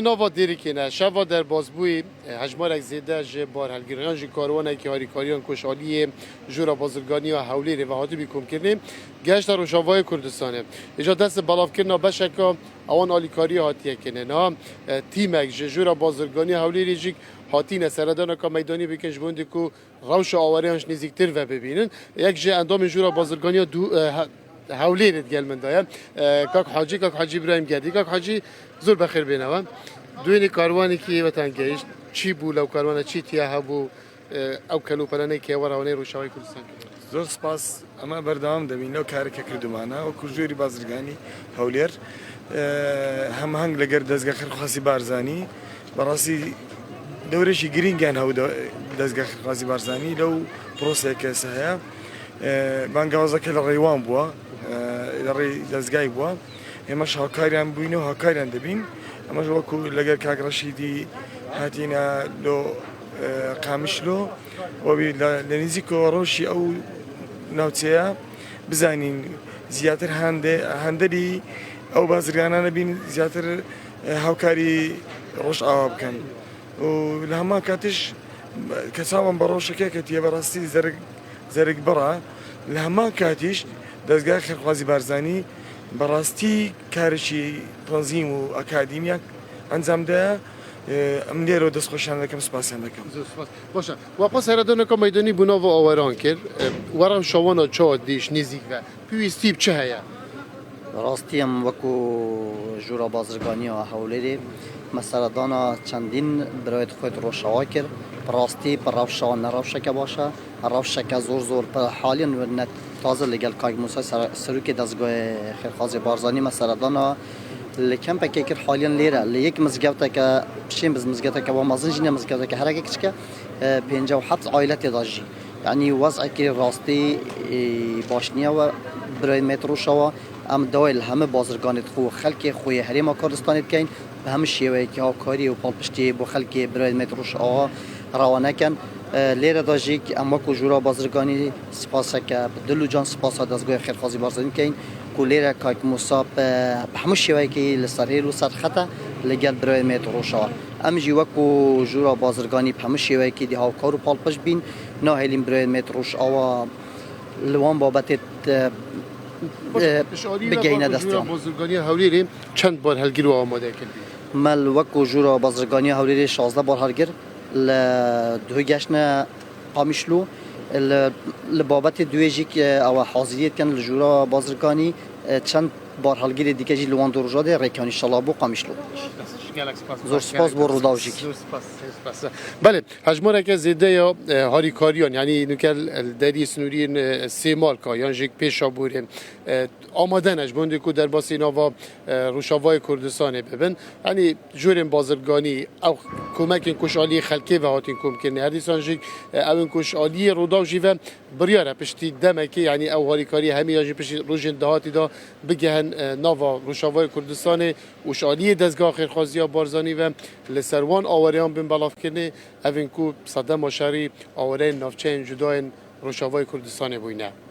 بله نوا دیری کنه شوا در بازبوی هجمارک زیده جه بار هلگیران جه کاروانه که هاری کاریان کشالی جورا بازرگانی و حولی رو هاتو بیکم کردیم گشت روشاوای کردستانه ایجا دست بلاف کردن بشکا اوان آلیکاری هاتیه کنه نه تیمک جه جورا بازرگانی حولی ریجیک هاتین سردان که میدانی بکنش بوندی که روش آوریانش نزدیکتر و ببینن یک جه اندام جورا بازرگانی دو حولی رد گل من دایم کاک حاجی ابراهیم گردی کاک حاجی زور بخیر بینوان دوینی کاروانی که وطن گیش چی بو لو کاروان چی تیا هبو او کلو پلنه که ورانه روشاوی کردستان زۆر سپاس ئەمە بەردەوام دەبین لەو کارێکە کردومانە وەکو ژێری بازرگانی هەولێر هەمهەنگ لەگەر دەستگا خێرخواسی بارزانی بەڕاستی دەورێکی گرینگیان هەبوو دەستگا خێرخواسی بارزانی لەو پرۆسێکە هەیە بانگاوازەکە لە ڕێوان بووە لە ڕێی دەستگای بووە ئێمەش هاوکاریان بووین و هاوکاریان دەبین ئەمەش وەکو لەگەر کاک ڕەشیدی هاتینە لۆ قامشلۆ لە نزیکەوە ڕۆژی ئەو ناوچەیە بزانین زیاتر هەندەری ئەو بازرگانانە بین زیاتر هاوکاری ڕۆژ ئاوا بکەن و لە هەمان کاتش کە چاوان بە ڕۆژەکە کە تیە بەڕاستی زەرگ بڕە لە هەمان کاتیش دەستگای خێرخوازی بارزانی بەڕاستی کارێکی تەنزیم و ئەکادیمیە ئەنجامدایە ئەم لێرەوە دەستخۆشیان دەکەم سپاسیان دەکەم باشه واپس سردان که میدانی بناو آوران کرد ورم شوانا چا دیش نزدیک و پویستی چه هیا راستی هم وکو جورا بازرگانی و حولی مسردانا چندین برایت خود روشاوا کرد راستی پر روشا نروشه که باشه روشه که زور پر حالی و تازه لگل کاگ موسی سروک دستگاه خیرخوازی بارزانی مسردانا لکن پکی کر حالیان لیره لیک مزگوته که پشیم بز مزگوته که و مازن جنی مزگوته که هر یک که 57 عائلت داشتی یعنی وضع که راستی باشنیه و برای مترو شوا ام دویل همه بازرگانت خو خلک خوی حریم کردستانت کین به همه شیوه که ها کاری و پالپشتی با خلک برای مترو شوا روانه کن لیره داشتی که اما کو جورا بازرگانی سپاسه که دلو جان سپاسه دستگاه خیرخوازی بارزانی کین کولیره کاک مصاب همه شیوه که لسری رو سر خطا لگل برای مترو شوا ام جی وکو جورا بازرگانی همه شیوه که دی ها کارو پالپش بین نه هلیم برای مترو شوا لوان بابت بگینه دستیان بازرگانی حولی چند بار هلگیر و آماده کردی مل وکو جورا بازرگانی حولی 16 بار هلگیر لدوی گشن قامشلو لبابت دویجی که او حاضریت کن لجورا بازرگانی چند بار هلگیر دیگه جی لوان دروجاده ریکانی شلابو قامشلو زور سپاس بر روداوجیک بله هجماره که زیده یا هاری کاریان یعنی نکل دری سنورین سیمال کا یعنی جک پیشا بورین آماده نش بوندی کو در باسی نوا روشاوای کردستان ببین یعنی جورین بازرگانی او کمک کشالی خلکی و هاتین کم کنه هر دیسان جک او کشالی روداوجی و بریاره پشتی دمکی یعنی او هاری کاری همه یعنی پشتی روزن دهاتی دا بگهن نوا روشاوای کردستان وشالی دستگاه خیرخوازی بارزانی و لسروان آوریان بین بلاف کنه اوین کو صدام شری آوریان نافچه جداین روشاوای کردستان بوینه